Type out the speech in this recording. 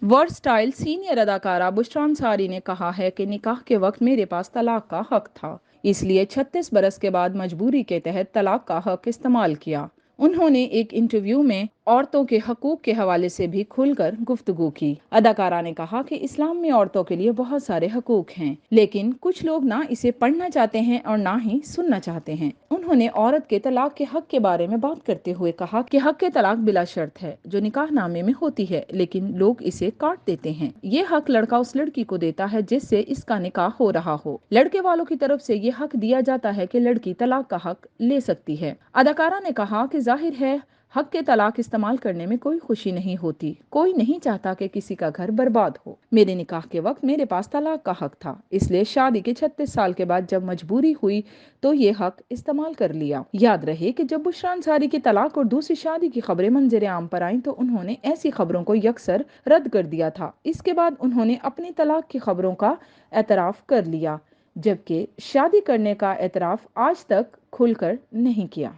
Word style senior अदाकारा बुशरा अंसारी ने कहा है कि निकाह के वक्त मेरे पास तलाक का हक था, इसलिए 36 बरस के बाद मजबूरी के तहत तलाक का हक इस्तेमाल किया। उन्होंने एक इंटरव्यू में औरतों के हकूक के हवाले से भी खुलकर गुफ्तगू की। अदाकारा ने कहा कि इस्लाम में औरतों के लिए बहुत सारे हकूक हैं, लेकिन कुछ लोग ना इसे पढ़ना चाहते हैं और ना ही सुनना चाहते हैं। उन्होंने औरत के तलाक के हक के बारे में बात करते हुए कहा कि हक के तलाक बिला शर्त है, जो निकाह नामे में होती है, लेकिन लोग इसे काट देते हैं। ये हक लड़का उस लड़की को देता है जिससे इसका निकाह हो रहा हो। लड़के वालों की तरफ से ये हक दिया जाता है कि लड़की तलाक का हक ले सकती है। अदाकारा ने कहा कि जाहिर है हक के तलाक इस्तेमाल करने में कोई खुशी नहीं होती। कोई नहीं चाहता कि किसी का घर बर्बाद हो। मेरे निकाह के वक्त मेरे पास तलाक का हक था, इसलिए शादी के 36 साल के बाद जब मजबूरी हुई तो ये हक इस्तेमाल कर लिया। याद रहे कि जब बुशरा अंसारी की तलाक और दूसरी शादी की खबरें मंजर आम पर आईं तो उन्होंने ऐसी खबरों को यकसर रद्द कर दिया था। इसके बाद उन्होंने अपनी तलाक की खबरों का एतराफ कर लिया, जबकि शादी करने का एतराफ आज तक खुलकर नहीं किया।